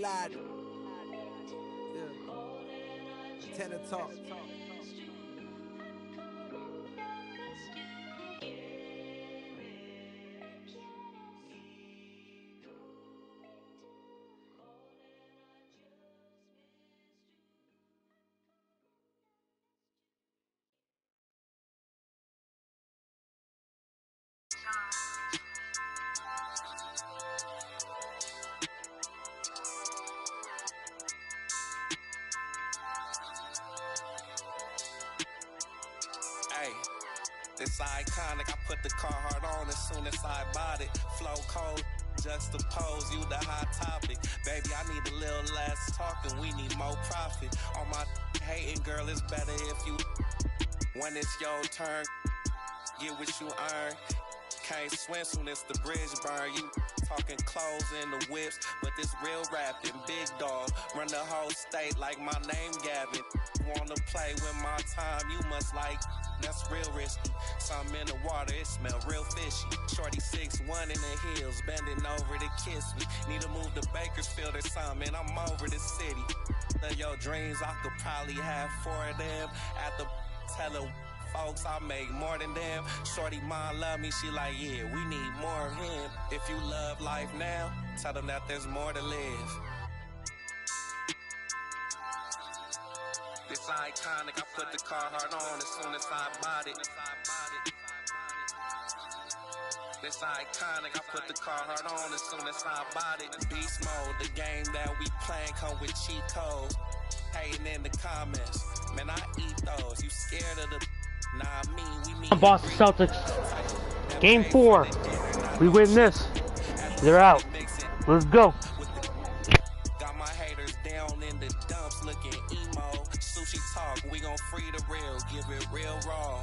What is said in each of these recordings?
lied. Yeah. Tenor talk. It's iconic, I put the Carhartt on as soon as I bought it. Flow cold, juxtapose, you the hot topic. Baby, I need a little less talking, we need more profit. On my hating, girl, it's better if you. When it's your turn, get what you earn. Can't swim soon as the bridge burn. You talking clothes in the whips, but this real rapping, big dog. Run the whole state like my name Gavin. Wanna play with my time, you must like. That's real risky. Something in the water, it smell real fishy. Shorty 6'1" in the hills, bending over to kiss me. Need to move to Bakersfield or something, I'm over the city. Your dreams, I could probably have 4 of them. At the tell folks, I make more than them. Shorty mom love me, she like, yeah, we need more of him. If you love life now, tell them that there's more to live. It's iconic, I put the Carhartt on as soon as I bought it. It's iconic, I put the Carhartt on as soon as I bought it. Beast mode, the game that we playing come with cheat codes. Hating in the comments, man, I eat those. You scared of the... Nah, we mean... Boston Celtics. Game 4. We win this. They're out. Let's go. Got my haters down in the dumps looking emo. Sushi talk, we gon' free the real, give it real raw.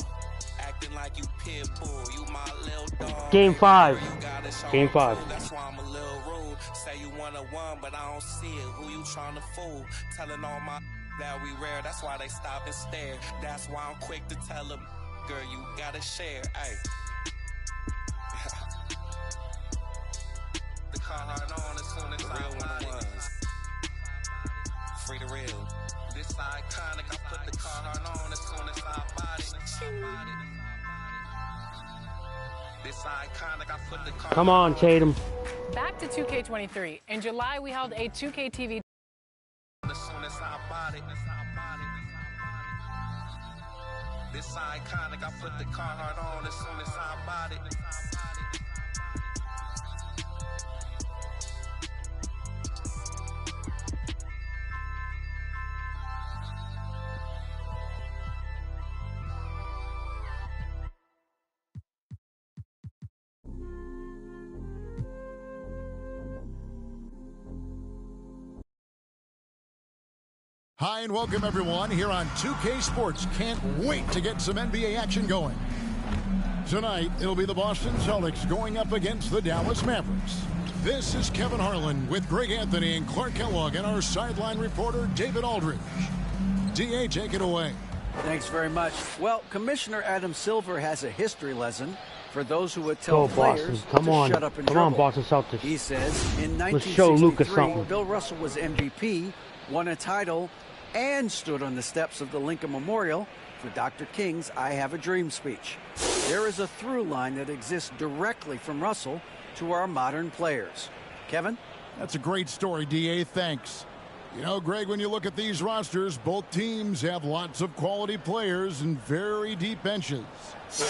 Acting like you pit bull, you my little dog. Game 5. Game 5. That's why I'm a little rude. Say you wanna win, but I don't see it. Who you tryna fool? Telling all my that we rare, that's why they stop and stare. That's why I'm quick to tell them, girl, you gotta share. Ay. The Carhartt on as soon as I want it. Free the real. This iconic, I put the Carhartt on as soon as I bought it. This iconic, I put the Carhartt. Come on, Tatum. Back to 2K23. In July, we held a 2K TV. As soon as I bought it. This iconic, I put the Carhartt on as soon as I bought it. Hi and welcome everyone here on 2K Sports. Can't wait to get some NBA action going. Tonight, it'll be the Boston Celtics going up against the Dallas Mavericks. This is Kevin Harlan with Greg Anthony and Clark Kellogg and our sideline reporter David Aldridge. DA, take it away. Thanks very much. Well, Commissioner Adam Silver has a history lesson for those who would tell players to shut up and dribble. Come on, Boston Celtics. He says in Let's show Lucas 1963, something. Bill Russell was MVP, won a title, and stood on the steps of the Lincoln Memorial for Dr. King's I Have a Dream speech. There is a through line that exists directly from Russell to our modern players. Kevin? That's a great story, DA. Thanks. You know, Greg, when you look at these rosters, both teams have lots of quality players and very deep benches.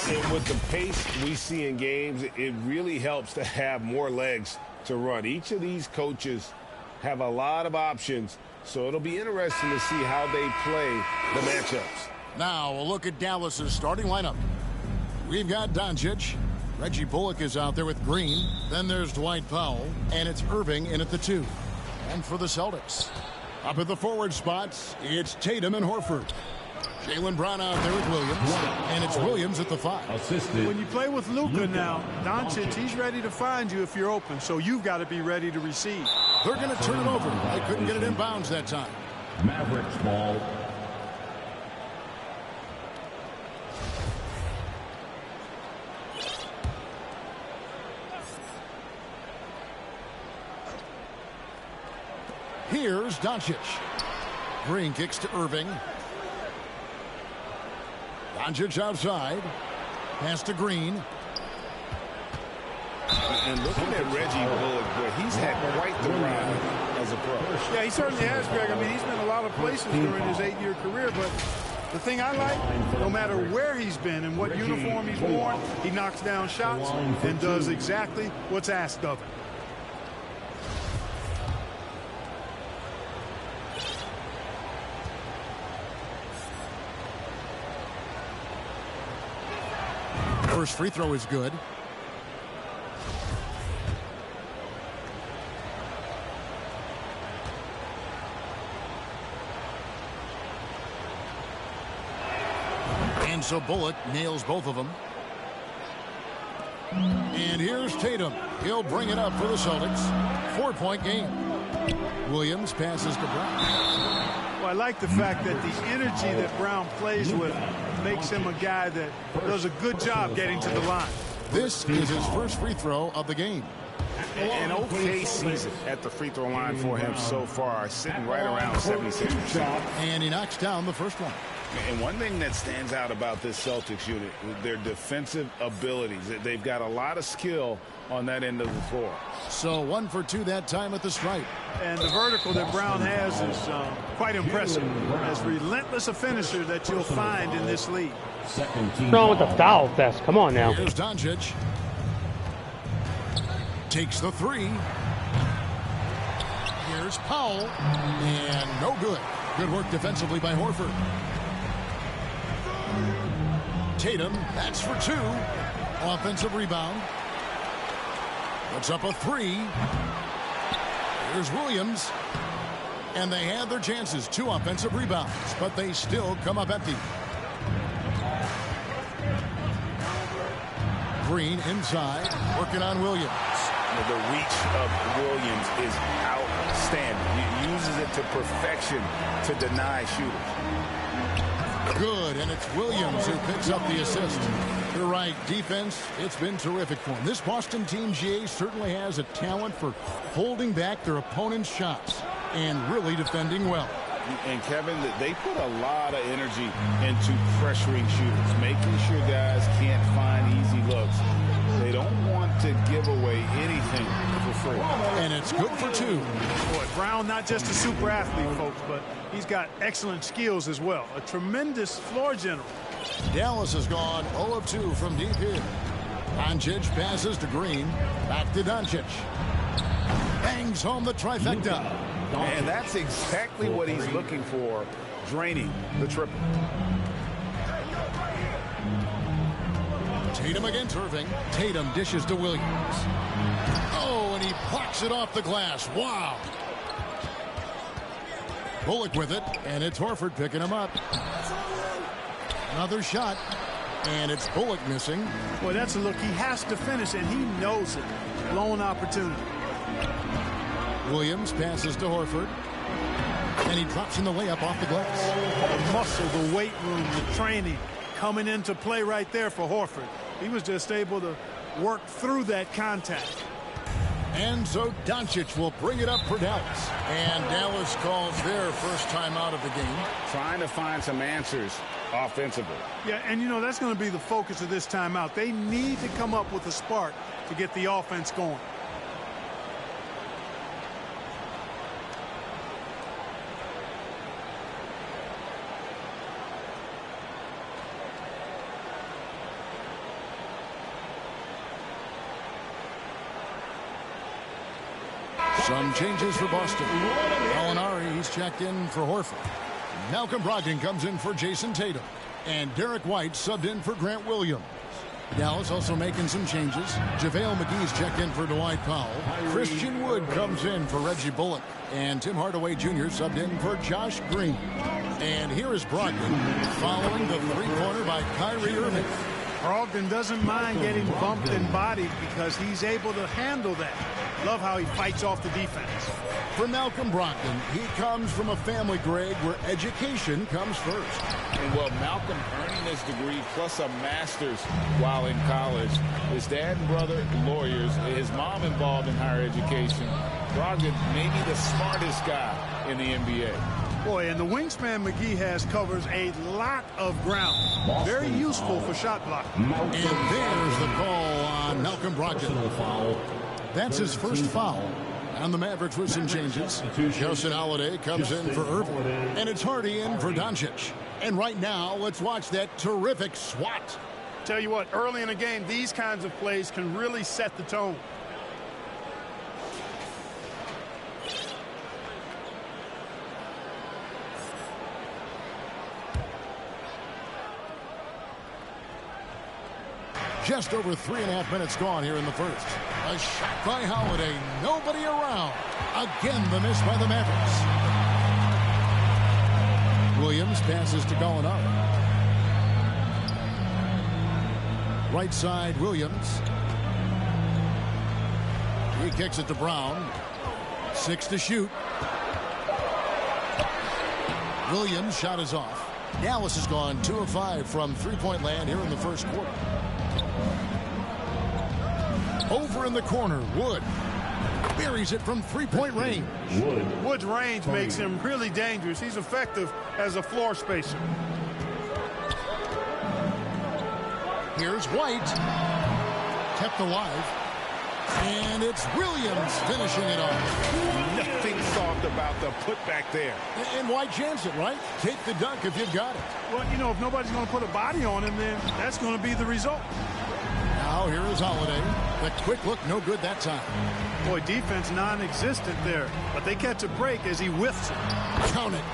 And with the pace we see in games, it really helps to have more legs to run. Each of these coaches have a lot of options, so it'll be interesting to see how they play the matchups. Now, a look at Dallas's starting lineup. We've got Doncic. Reggie Bullock is out there with Green. Then there's Dwight Powell, and it's Irving in at the 2. And for the Celtics, up at the forward spots, it's Tatum and Horford. Jaylen Brown out there with Williams, and it's Williams at the 5. When you play with Luka now, Doncic, he's ready to find you if you're open, so you've got to be ready to receive. They're going to turn it over. They couldn't get it in bounds that time. Mavericks ball. Here's Doncic. Green kicks to Irving. Doncic outside. Pass to Green. And looking at Reggie Bullock, boy, he's had quite the ride as a pro. Yeah, he certainly has, Greg. I mean, he's been a lot of places during his 8-year career, but the thing I like, no matter where he's been and what uniform he's worn, he knocks down shots and does exactly what's asked of him. First free throw is good. And so Bullock nails both of them. And here's Tatum. He'll bring it up for the Celtics. 4-point game. Williams passes to Brown. Well, I like the fact that the energy that Brown plays with makes him a guy that does a good job getting to the line. This is his first free throw of the game. An okay season at the free throw line for him so far, sitting right around 76%. And he knocks down the first one. And one thing that stands out about this Celtics unit, their defensive abilities. They've got a lot of skill on that end of the floor. So 1 for 2 that time at the stripe. And the vertical that Brown has is quite impressive. As relentless a finisher that you'll find in this league. What's wrong with the foul fest? Come on now. Here's Doncic. Takes the three. Here's Powell. And no good. Good work defensively by Horford. Tatum, that's for 2. Offensive rebound. Puts up a 3. Here's Williams. And they had their chances. 2 offensive rebounds, but they still come up empty. Green inside, working on Williams. The reach of Williams is outstanding. He uses it to perfection to deny shooters. Good, and it's Williams who picks up the assist. You're right, defense, it's been terrific for him. This Boston team, GA, certainly has a talent for holding back their opponent's shots and really defending well. And Kevin, they put a lot of energy into pressuring shooters, making sure guys can't find easy looks. They don't want to give away anything for free. And it's good for 2. Boy, Brown, not just a super athlete, folks, but he's got excellent skills as well. A tremendous floor general. Dallas has gone 0 of 2 from deep here. Doncic passes to Green. Back to Doncic. Bangs home the trifecta. And that's exactly what he's looking for, draining the triple. Tatum against Irving. Tatum dishes to Williams. Oh, and he blocks it off the glass. Wow. Bullock with it, and it's Horford picking him up. Another shot, and it's Bullock missing. Boy, that's a look he has to finish, and he knows it. Blown opportunity. Williams passes to Horford, and he drops in the layup off the glass. The muscle, the weight room, the training coming into play right there for Horford. He was just able to work through that contact. And so Doncic will bring it up for Dallas. And Dallas calls their first time out of the game. Trying to find some answers offensively. Yeah, and you know, that's going to be the focus of this timeout. They need to come up with a spark to get the offense going. Some changes for Boston. Gallinari, he's checked in for Horford. Malcolm Brogdon comes in for Jason Tatum. And Derek White subbed in for Grant Williams. Dallas also making some changes. JaVale McGee's checked in for Dwight Powell. Christian Wood comes in for Reggie Bullock. And Tim Hardaway Jr. subbed in for Josh Green. And here is Brogdon following the three-pointer by Kyrie Irving. Brogdon doesn't mind getting bumped and bodied because he's able to handle that. Love how he fights off the defense. For Malcolm Brogdon, he comes from a family, Greg, where education comes first. And well, Malcolm earning his degree plus a master's while in college. His dad and brother, lawyers. His mom involved in higher education. Brogdon may be the smartest guy in the NBA. Boy, and the wingspan McGee has covers a lot of ground. Very useful for shot blocking. And there's the call on Malcolm Brogdon. That's his first foul. And the Mavericks with some changes. Justin Holiday comes in for Irving. And it's Hardy in for Doncic. And right now, let's watch that terrific swat. Tell you what, early in the game, these kinds of plays can really set the tone. Just over 3.5 minutes gone here in the first. A shot by Holiday. Nobody around. Again, the miss by the Mavericks. Williams passes to Gallinari. Right side, Williams. He kicks it to Brown. 6 to shoot. Williams' shot is off. Dallas has gone 2 of 5 from three-point land here in the first quarter. Over in the corner, Wood buries it from three-point range. Wood's range makes him really dangerous. He's effective as a floor spacer. Here's White, kept alive, and it's Williams finishing it off. Nothing soft about the putback there. And why chance it, right? Take the dunk if you've got it. Well, you know, if nobody's going to put a body on him, then that's going to be the result. Now here is Holiday. The quick look, no good that time. Boy, defense non-existent there, but they catch a break as he whiffs it. Count it.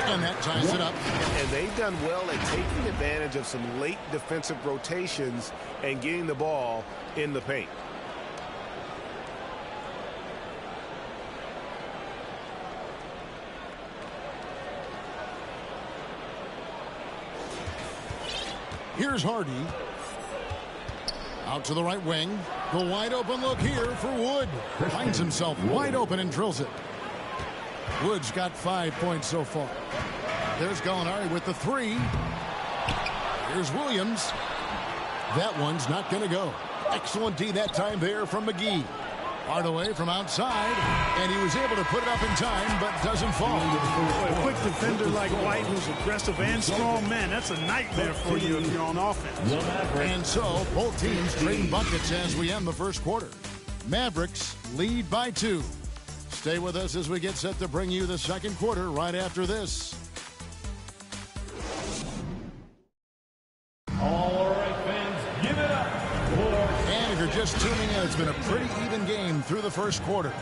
And that ties it up. And they've done well at taking advantage of some late defensive rotations and getting the ball in the paint. Here's Hardy. Out to the right wing. The wide open look here for Wood. Finds himself wide open and drills it. Wood's got 5 points so far. There's Gallinari with the 3. Here's Williams. That one's not going to go. Excellent D that time there from McGee. Hardaway from outside, and he was able to put it up in time, but doesn't fall. A quick defender like White, who's aggressive and strong, man, that's a nightmare for you if you're on offense. And so, both teams trading buckets as we end the first quarter. Mavericks lead by 2. Stay with us as we get set to bring you the second quarter right after this. All right, fans, give it up. And if you're just tuning in, it's been a pretty even game through the first quarter.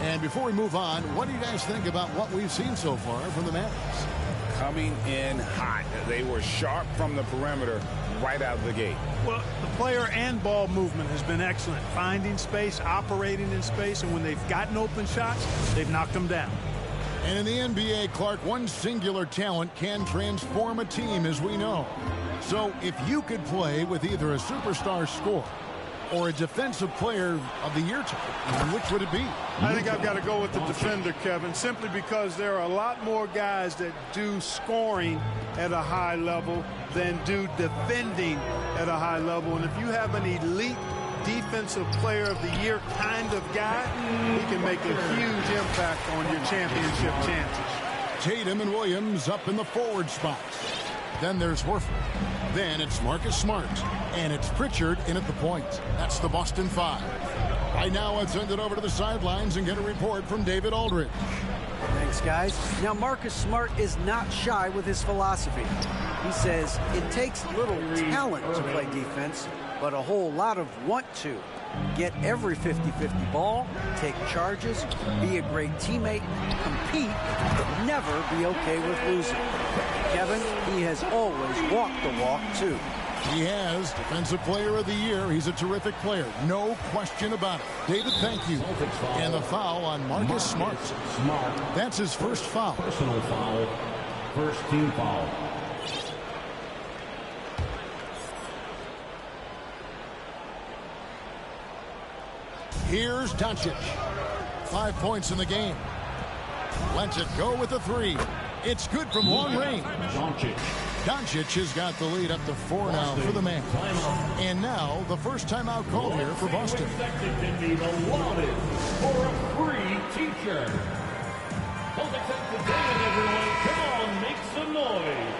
And before we move on, what do you guys think about what we've seen so far from the Mavericks? Coming in hot. They were sharp from the perimeter right out of the gate. Well, the player and ball movement has been excellent. Finding space, operating in space, and when they've gotten open shots, they've knocked them down. And in the NBA, Clark, one singular talent can transform a team, as we know. So if you could play with either a superstar scorer or a defensive player of the year type, which would it be? I think I've got to go with the defender, Kevin, simply because there are a lot more guys that do scoring at a high level than do defending at a high level. And if you have an elite defensive player of the year kind of guy, he can make a huge impact on your championship chances. Tatum and Williams up in the forward spots. Then there's Horford. Then it's Marcus Smart. And it's Pritchard in at the point. That's the Boston 5. Right now, let's send it over to the sidelines and get a report from David Aldridge. Thanks, guys. Now, Marcus Smart is not shy with his philosophy. He says it takes little talent to play defense, but a whole lot of want to. Get every 50-50 ball, take charges, be a great teammate, compete, but never be okay with losing. Kevin, he has always walked the walk, too. He has Defensive Player of the Year. He's a terrific player. No question about it. David, thank you. And the foul on Marcus Smart. That's his first foul. Personal foul. First team foul. Here's Doncic. 5 points in the game. Lets it go with the 3. It's good from long range. Doncic. Doncic has got the lead up to 4 now for the man. And now the first timeout called here for Boston. Can be allotted for a free t-shirt. Celtics at the game, everyone. Come on, make some noise.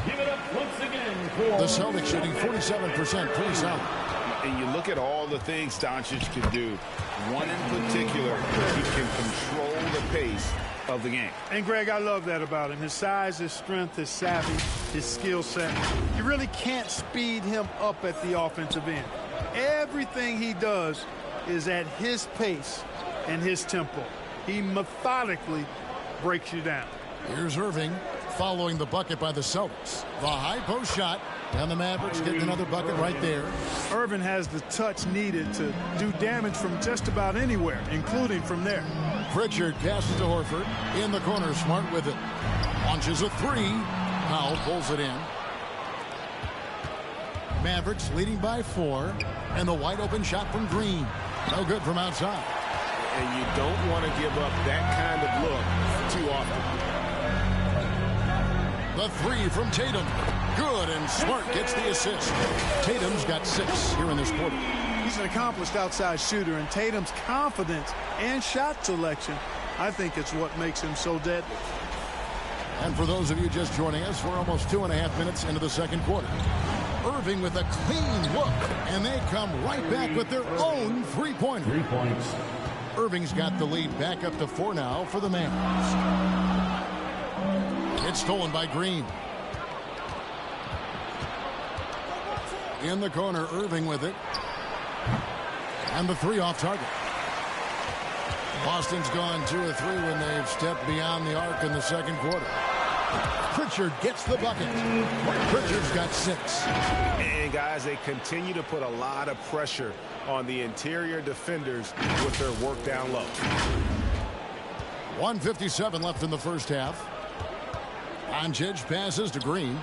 Give it up once again for the Celtics shooting 47%, pretty solid. And you look at all the things Doncic can do. One in particular, he can control the pace of the game. And Greg, I love that about him. His size, his strength, his savvy, his skill set. You really can't speed him up at the offensive end. Everything he does is at his pace and his tempo. He methodically breaks you down. Here's Irving following the bucket by the Celtics. The high post shot, and the Mavericks getting another bucket right there. Irving has the touch needed to do damage from just about anywhere, including from there. Pritchard passes to Horford. In the corner, Smart with it. Launches a three. Powell pulls it in. Mavericks leading by 4. And the wide open shot from Green. No good from outside. And you don't want to give up that kind of look too often. The three from Tatum. Good, and Smart gets the assist. Tatum's got 6 here in this quarter. He's an accomplished outside shooter, and Tatum's confidence and shot selection, I think it's what makes him so deadly. And for those of you just joining us, we're almost 2.5 minutes into the second quarter. Irving with a clean look, and they come right back with their own three-pointer. 3 points. Irving's got the lead back up to 4 now for the Mavs. It's stolen by Green. In the corner, Irving with it. And the 3 off target. Boston's gone 2 of 3 when they've stepped beyond the arc in the second quarter. Pritchard gets the bucket. Pritchard's got 6. And guys, they continue to put a lot of pressure on the interior defenders with their work down low. 1:57 left in the first half. Doncic passes to Green.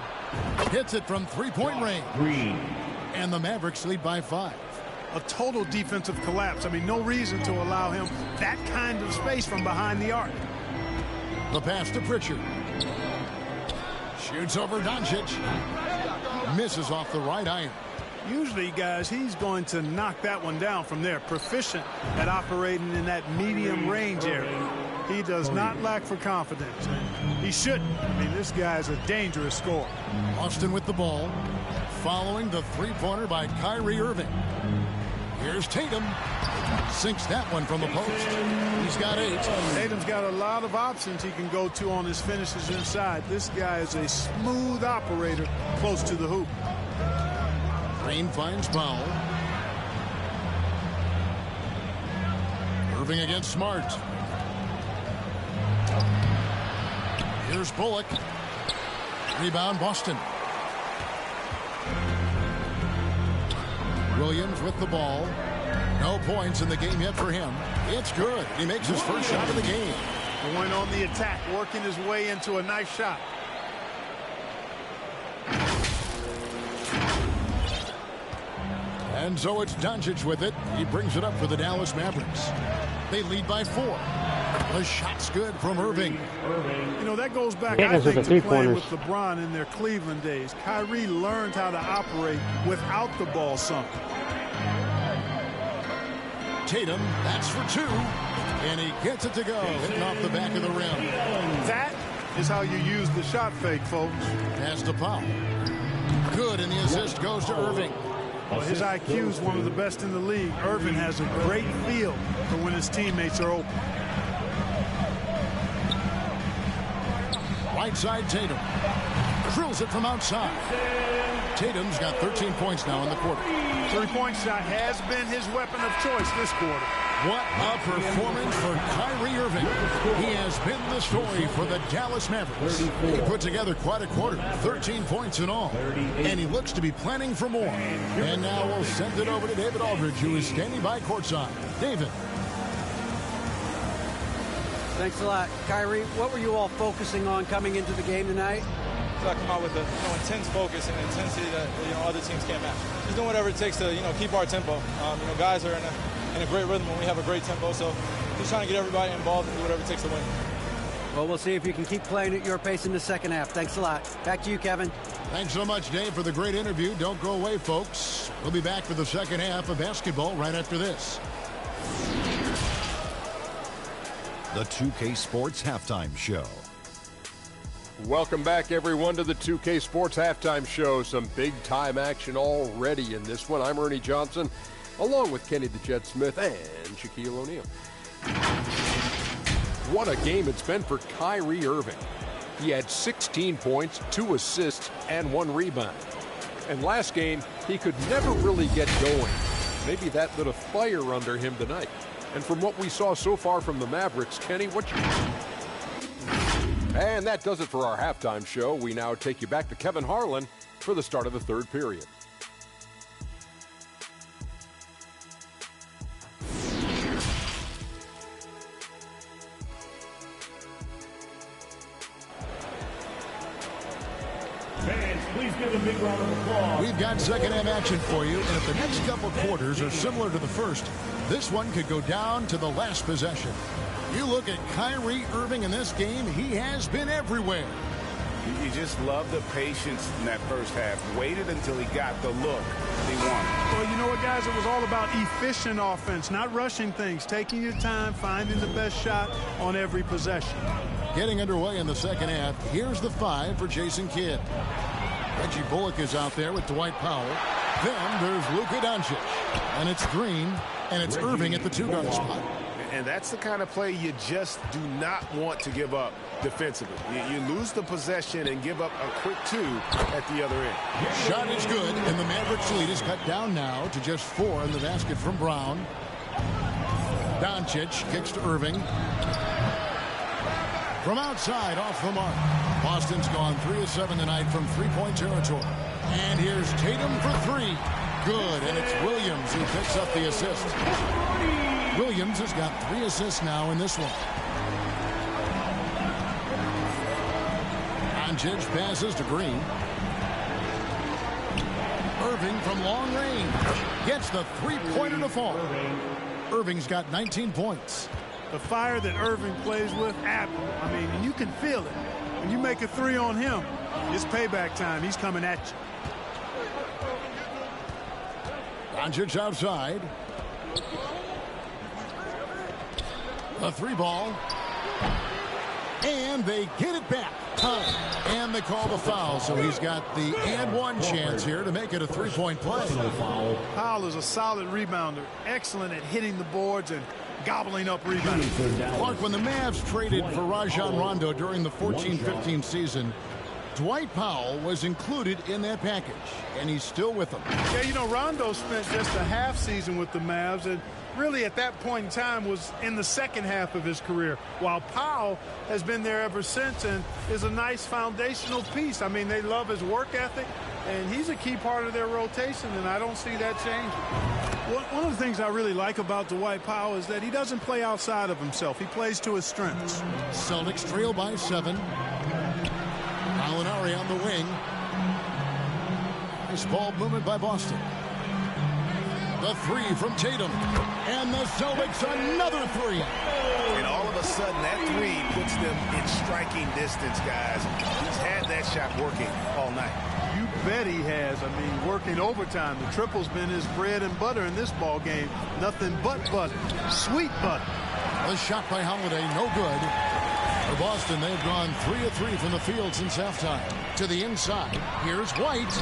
Hits it from three-point range. Green. And the Mavericks lead by 5. A total defensive collapse. I mean, no reason to allow him that kind of space from behind the arc. The pass to Pritchard. Shoots over Doncic. Misses off the right iron. Usually, guys, he's going to knock that one down from there. Proficient at operating in that medium range area. He does not lack for confidence. He shouldn't. I mean, this guy's a dangerous scorer. Austin with the ball. Following the three-pointer by Kyrie Irving. Here's Tatum. Sinks that one from the post. He's got 8. Tatum's got a lot of options he can go to on his finishes inside. This guy is a smooth operator close to the hoop. Green finds Powell. Irving against Smart. Here's Bullock. Rebound Boston. Williams with the ball. No points in the game yet for him. It's good. He makes his first shot of the game. Going on the attack, working his way into a nice shot. And so it's Doncic with it. He brings it up for the Dallas Mavericks. They lead by 4. The shot's good from Irving. You know, that goes back, I think, to playing with LeBron in their Cleveland days. Kyrie learned how to operate without the ball sunk. Tatum, that's for 2. And he gets it to go, hitting off the back of the rim. That is how you use the shot fake, folks. Pass to Powell. Good, and the assist goes to Irving. Well, his IQ is one of the best in the league. Irving has a great feel for when his teammates are open. Right side, Tatum. Drills it from outside. Tatum's got 13 points now in the quarter. Three-point shot has been his weapon of choice this quarter. What a performance for Kyrie Irving. He has been the story for the Dallas Mavericks. He put together quite a quarter, 13 points in all. And he looks to be planning for more. And now we'll send it over to David Aldridge, who is standing by courtside. David. Thanks a lot. Kyrie, what were you all focusing on coming into the game tonight? I come out with an intense focus and intensity that other teams can't match. Just doing whatever it takes to keep our tempo. Guys are in a great rhythm when we have a great tempo, so just trying to get everybody involved and do whatever it takes to win. Well, we'll see if you can keep playing at your pace in the second half. Thanks a lot. Back to you, Kevin. Thanks so much, Dave, for the great interview. Don't go away, folks. We'll be back for the second half of basketball right after this. The 2K Sports Halftime Show. Welcome back, everyone, to the 2K Sports Halftime Show. Some big-time action already in this one. I'm Ernie Johnson, along with Kenny the Jet Smith and Shaquille O'Neal. What a game it's been for Kyrie Irving. He had 16 points, 2 assists, and 1 rebound. And last game, he could never really get going. Maybe that lit a fire under him tonight. And from what we saw so far from the Mavericks, Kenny, what you... And that does it for our halftime show. We now take you back to Kevin Harlan for the start of the third period. Fans, please give a big round of applause. We've got second half action for you, and if the next couple quarters are similar to the first, this one could go down to the last possession. You look at Kyrie Irving in this game, he has been everywhere. You just love the patience in that first half. Waited until he got the look he wanted. Well, you know what, guys? It was all about efficient offense, not rushing things, taking your time, finding the best shot on every possession. Getting underway in the second half, here's the 5 for Jason Kidd. Reggie Bullock is out there with Dwight Powell. Then there's Luka Doncic. And it's Green, and it's Irving at the 2-guard spot. And that's the kind of play you just do not want to give up defensively. You lose the possession and give up a quick 2 at the other end. Shot is good, and the Mavericks lead is cut down now to just 4 in the basket from Brown. Doncic kicks to Irving. From outside, off the mark. Boston's gone 3 of 7 tonight from three-point territory. And here's Tatum for 3. Good, and it's Williams who picks up the assist. Williams has got 3 assists now in this one. Doncic passes to Green. Irving from long range gets the three-pointer to fall. Irving's got 19 points. The fire that Irving plays with, admirable. I mean, and you can feel it. When you make a 3 on him, it's payback time. He's coming at you. Doncic outside. The 3 ball. And they get it back. And they call the foul, so he's got the and 1 chance here to make it a 3-point play. Powell is a solid rebounder, excellent at hitting the boards and gobbling up rebounds. Clark, when the Mavs traded for Rajon Rondo during the 14-15 season, Dwight Powell was included in that package, and he's still with them. Yeah, you know, Rondo spent just a half season with the Mavs, and really at that point in time was in the second half of his career, while Powell has been there ever since and is a nice foundational piece. I mean, they love his work ethic, and he's a key part of their rotation, and I don't see that changing. One of the things I really like about Dwight Powell is that he doesn't play outside of himself. He plays to his strengths. Celtics trail by 7. Gallinari on the wing. Nice ball movement by Boston. The 3 from Tatum. And the Celtics another 3. And all of a sudden, that 3 puts them in striking distance, guys. He's had that shot working all night. You bet he has. I mean, working overtime. The triple's been his bread and butter in this ball game. Nothing but butter. Sweet butter. The shot by Holiday, no good. For Boston, they've gone 3 of 3 from the field since halftime. To the inside, here's White.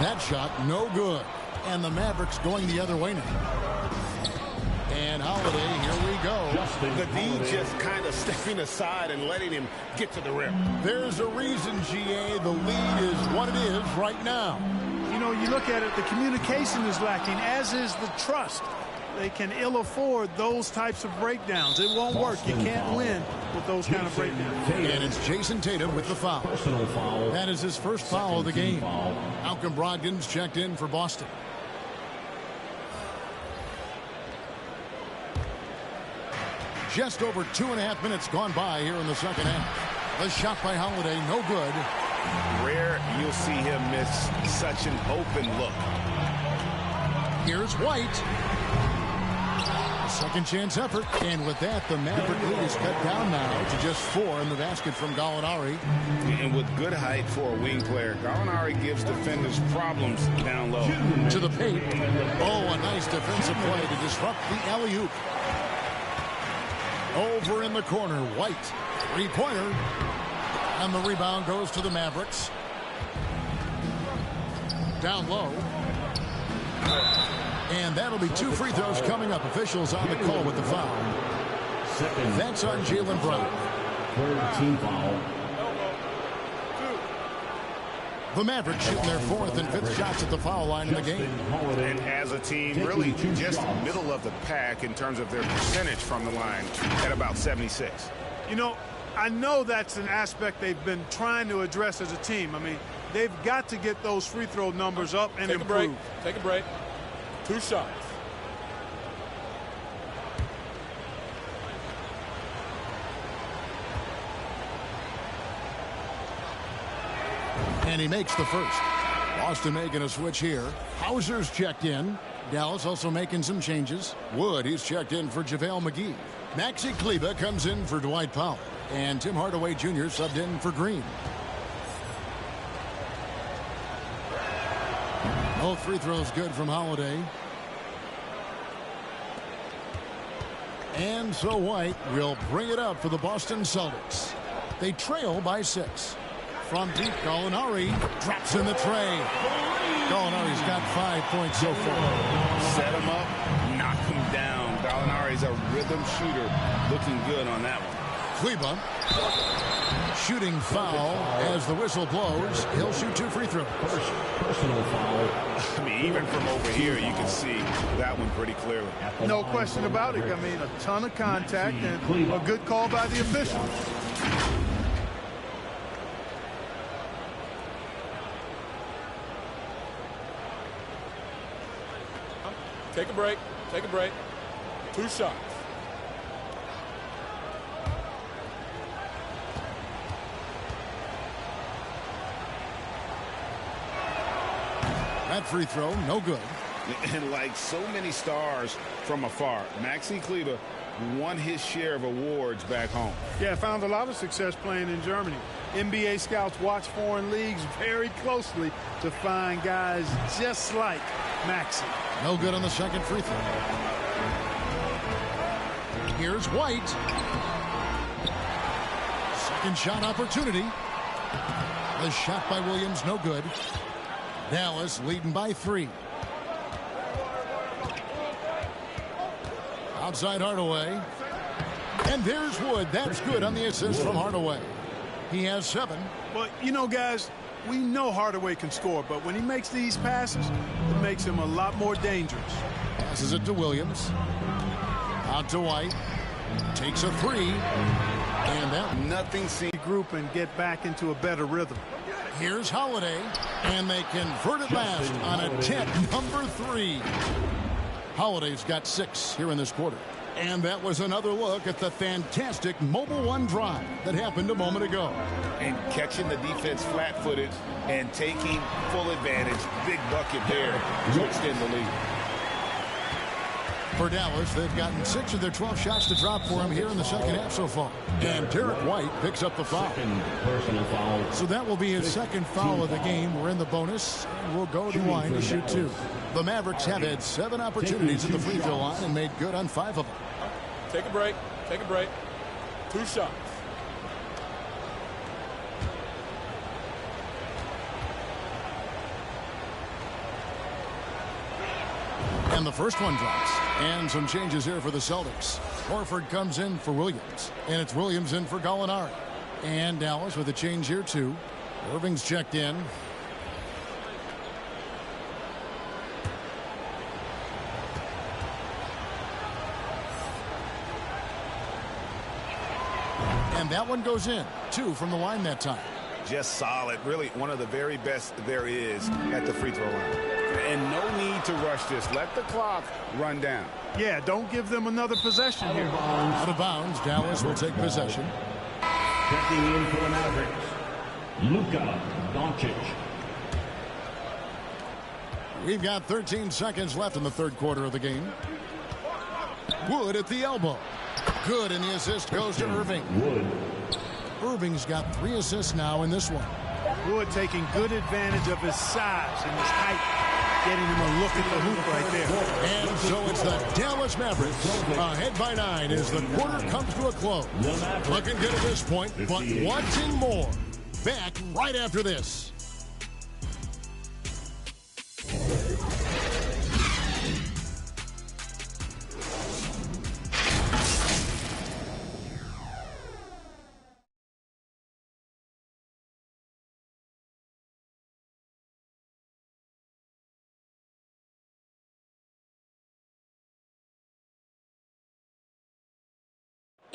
That shot, no good. And the Mavericks going the other way now. And Holiday, here we go. The D just kind of stepping aside and letting him get to the rim. There's a reason, GA, the lead is what it is right now. You know, you look at it, the communication is lacking, as is the trust. They can ill afford those types of breakdowns. It won't work. You can't win with those kind of breakdowns. And it's Jason Tatum with the foul. That is his first foul of the game. Malcolm Brogdon's checked in for Boston. Just over 2.5 minutes gone by here in the second half. The shot by Holiday, no good. Rare you'll see him miss such an open look. Here's White. Second chance effort. And with that, the Maverick lead is cut down now to just 4 in the basket from Gallinari. And with good height for a wing player, Gallinari gives defenders problems down low. To the paint. Oh, a nice defensive play to disrupt the alley-oop. Over in the corner, White. Three-pointer. And the rebound goes to the Mavericks. Down low. And that'll be 2 free throws coming up. Officials on the call with the foul. That's on Jaylen Brown. Third team foul. The Mavericks shooting their 4th and 5th shots at the foul line in the game. And as a team, really just middle of the pack in terms of their percentage from the line at about 76. You know, I know that's an aspect they've been trying to address as a team. I mean, they've got to get those free throw numbers up and improve. Take a break. 2 shots. And he makes the first. Boston making a switch here. Hauser's checked in. Dallas also making some changes. Wood, he's checked in for JaVale McGee. Maxi Kleber comes in for Dwight Powell. And Tim Hardaway Jr. subbed in for Green. Both free throws good from Holiday. And so White will bring it up for the Boston Celtics. They trail by 6. From deep, Gallinari drops in the tray. Gallinari's got 5 points so far. Set him up, knock him down. Gallinari's a rhythm shooter. Looking good on that one. Kleber. Shooting foul as the whistle blows. He'll shoot 2 free throws. Personal foul. I mean, even from over here, you can see that one pretty clearly. No question about it. I mean, a ton of contact and a good call by the official. Take a break. Take a break. 2 shots. That free throw, no good. And like so many stars from afar, Maxi Kleber won his share of awards back home. Yeah, found a lot of success playing in Germany. NBA scouts watch foreign leagues very closely to find guys just like Maxi. No good on the second free throw. Here's White. Second shot opportunity. The shot by Williams, no good. Dallas leading by 3. Outside Hardaway. And there's Wood. That's good on the assist from Hardaway. He has 7. Well, you know, guys, we know Hardaway can score, but when he makes these passes, it makes him a lot more dangerous. Passes it to Williams. Out to White. Takes a 3. And that nothing seems group and get back into a better rhythm. Here's Holiday. And they convert it last on attempt number 3. Holiday's got 6 here in this quarter. And that was another look at the fantastic Mobile One drive that happened a moment ago. And catching the defense flat-footed and taking full advantage. Big bucket there to extend the lead. For Dallas, they've gotten 6 of their 12 shots to drop for him here in the second half so far. And Derek White picks up the foul. Personal foul. So that will be his second foul of the game. We're in the bonus. And we'll go to the line to shoot 2. The Mavericks have had 7 opportunities at the free throw line and made good on 5 of them. Take a break. Take a break. 2 shots. And the first one drops. And some changes here for the Celtics. Horford comes in for Williams. And it's Williams in for Gallinari. And Dallas with a change here too. Irving's checked in. And that one goes in. 2 from the line that time. Just solid. Really one of the very best there is at the free throw line. And no need to rush this. Let the clock run down. Yeah, don't give them another possession here. Out of bounds. Dallas will take possession. Checking in for the Mavericks, Luka Doncic. We've got 13 seconds left in the third quarter of the game. Wood at the elbow. Good, and the assist goes to Irving. Irving's got 3 assists now in this one. Wood taking good advantage of his size and his height, getting him a look at the hoop right there. And so it's the Dallas Mavericks ahead by 9 as the quarter comes to a close. Looking good at this point, but wanting more. Back right after this.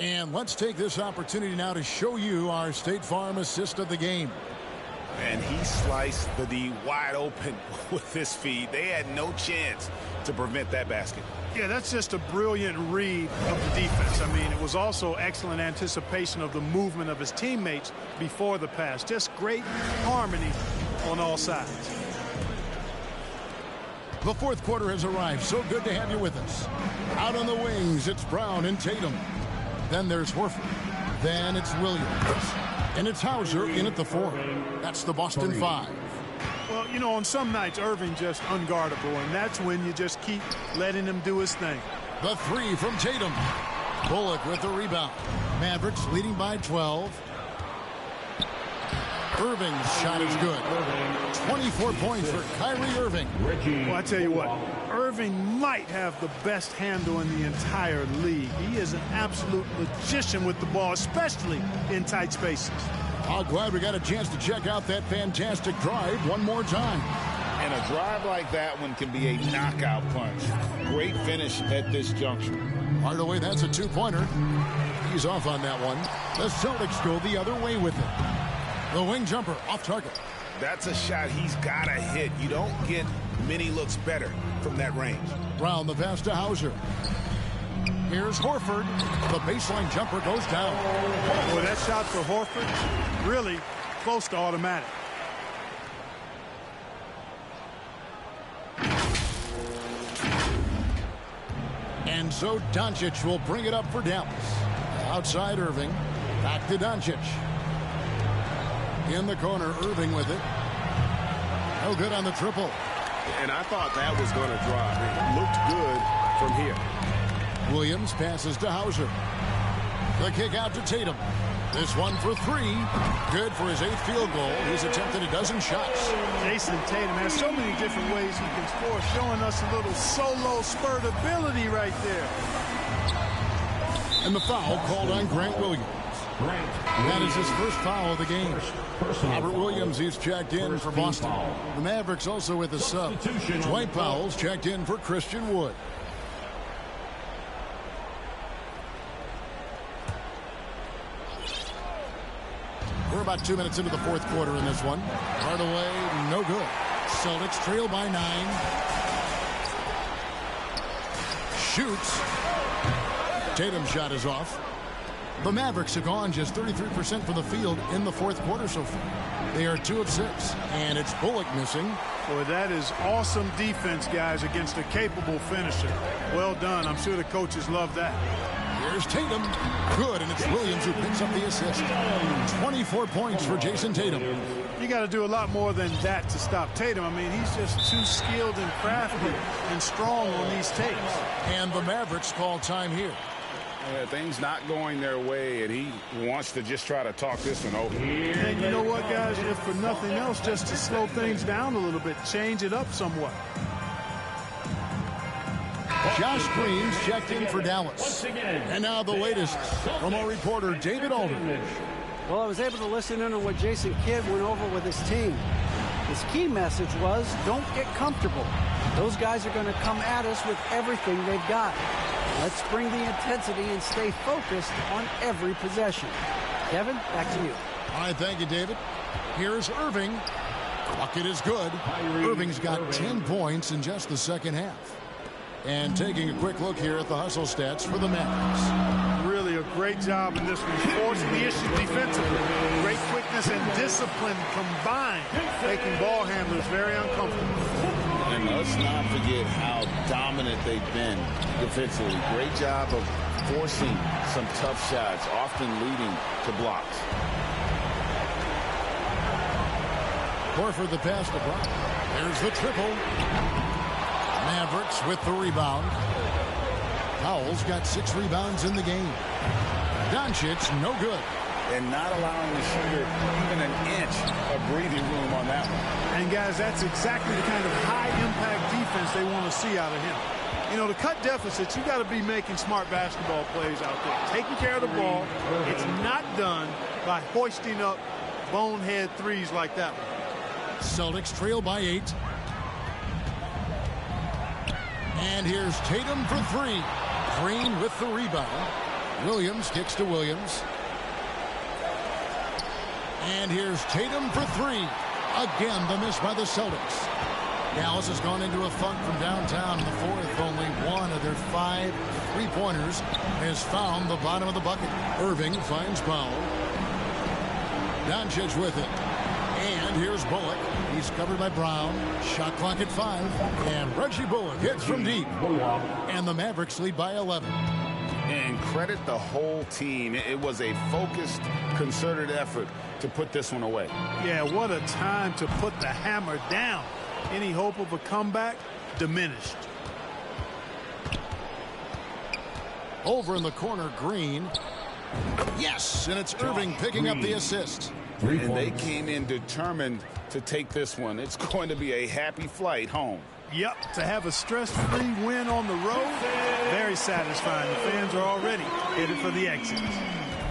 And let's take this opportunity now to show you our State Farm assist of the game. And he sliced the D wide open with his feed. They had no chance to prevent that basket. Yeah, that's just a brilliant read of the defense. I mean, it was also excellent anticipation of the movement of his teammates before the pass. Just great harmony on all sides. The fourth quarter has arrived. So good to have you with us. Out on the wings, it's Brown and Tatum. Then there's Horford. Then it's Williams. And it's Hauser in at the 4. That's the Boston 5. Well, you know, on some nights, Irving just unguardable, and that's when you just keep letting him do his thing. The 3 from Tatum. Bullock with the rebound. Mavericks leading by 12. Irving's shot is good. 24 points for Kyrie Irving. Well, I tell you what, Irving might have the best handle in the entire league. He is an absolute magician with the ball, especially in tight spaces. I'm glad we got a chance to check out that fantastic drive one more time. And a drive like that one can be a knockout punch. Great finish at this juncture. Hardaway, that's a 2-pointer. He's off on that one. The Celtics go the other way with it. The wing jumper off target. That's a shot he's got to hit. You don't get many looks better from that range. Brown the pass to Hauser. Here's Horford. The baseline jumper goes down. Well, that shot for Horford, really close to automatic. And so Doncic will bring it up for Dallas. Outside Irving. Back to Doncic. In the corner, Irving with it. No good on the triple. And I thought that was going to drop. It looked good from here. Williams passes to Hauser. The kick out to Tatum. This one for 3. Good for his 8th field goal. He's attempted a dozen shots. Jason Tatum has so many different ways he can score, showing us a little solo spurt ability right there. And the foul called on Grant Williams. That is his first foul of the game. Robert Williams, he's checked in for Boston. The Mavericks also with a sub. Dwight Powell's checked in for Christian Wood. We're about 2 minutes into the fourth quarter in this one. Hardaway, no good. Celtics trail by 9. Shoots. Tatum's shot is off. The Mavericks have gone just 33% from the field in the fourth quarter so far. They are 2 of 6, and it's Bullock missing. Boy, that is awesome defense, guys, against a capable finisher. Well done. I'm sure the coaches love that. Here's Tatum. Good, and it's Williams who picks up the assist. 24 points for Jason Tatum. You got to do a lot more than that to stop Tatum. I mean, he's just too skilled and crafty and strong on these tapes. And the Mavericks call time here. Things not going their way, and he wants to just try to talk this one over. And you know what, guys? If for nothing else, just to slow things down a little bit, change it up somewhat. Josh Green's checked in for Dallas. And now the latest from our reporter, David Aldridge. Well, I was able to listen in on what Jason Kidd went over with his team. His key message was, don't get comfortable. Those guys are going to come at us with everything they've got. Let's bring the intensity and stay focused on every possession. Kevin, back to you. All right, thank you, David. Here's Irving. Bucket is good. Irving's got 10 points in just the second half. And taking a quick look here at the hustle stats for the Mavericks. Really a great job in this one, forcing the issue defensively. Great quickness and discipline combined, making ball handlers very uncomfortable. And let's not forget how dominant they've been defensively. Great job of forcing some tough shots, often leading to blocks. Horford the pass to Brown. There's the triple. Mavericks with the rebound. Powell's got 6 rebounds in the game. Doncic, no good. And not allowing the shooter even an inch of breathing room on that one. And, guys, that's exactly the kind of high-impact defense they want to see out of him. You know, to cut deficits, you got to be making smart basketball plays out there. Taking care of the ball. It's not done by hoisting up bonehead threes like that one. Celtics trail by 8. And here's Tatum for 3. Green with the rebound. Williams kicks to Williams. And here's Tatum for 3. Again, the miss by the Celtics. Dallas has gone into a funk from downtown in the fourth. Only one of their 5 3-pointers has found the bottom of the bucket. Irving finds Powell. Doncic with it. And here's Bullock. He's covered by Brown. Shot clock at 5. And Reggie Bullock hits from deep. And the Mavericks lead by 11. And credit the whole team. It was a focused, concerted effort to put this one away. Yeah, what a time to put the hammer down. Any hope of a comeback diminished. Over in the corner, Green. Yes, and it's Irving picking up the assist. And they came in determined to take this one. It's going to be a happy flight home. Yep, to have a stress-free win on the road, very satisfying. The fans are already headed for the exit.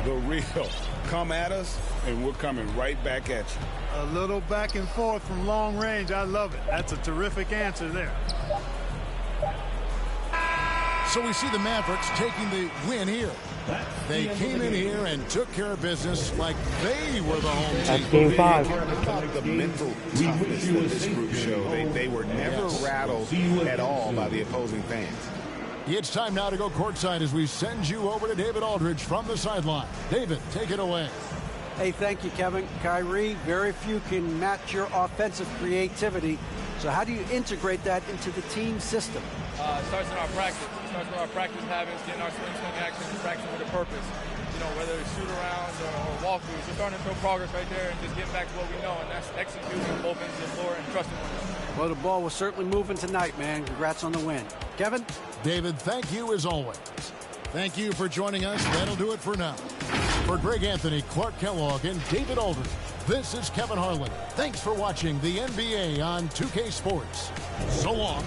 The real. Come at us, and we're coming right back at you. A little back and forth from long range. I love it. That's a terrific answer there. So we see the Mavericks taking the win here. They came in here and took care of business like they were the home team. That's game 5. The mental toughness that this group showed. They were never rattled at all by the opposing fans. It's time now to go courtside as we send you over to David Aldridge from the sideline. David, take it away. Hey, thank you, Kevin. Kyrie, very few can match your offensive creativity. So how do you integrate that into the team system? It starts in our practice. It starts with our practice habits, getting our swing action, practicing with a purpose. You know, whether it's shoot-arounds or walkthroughs, we're starting to show progress right there and just getting back to what we know, and that's executing both ends of the floor and trusting one another. Well, the ball was certainly moving tonight, man. Congrats on the win. Kevin? David, thank you as always. Thank you for joining us. That'll do it for now. For Greg Anthony, Clark Kellogg, and David Aldridge, this is Kevin Harlan. Thanks for watching the NBA on 2K Sports. So long.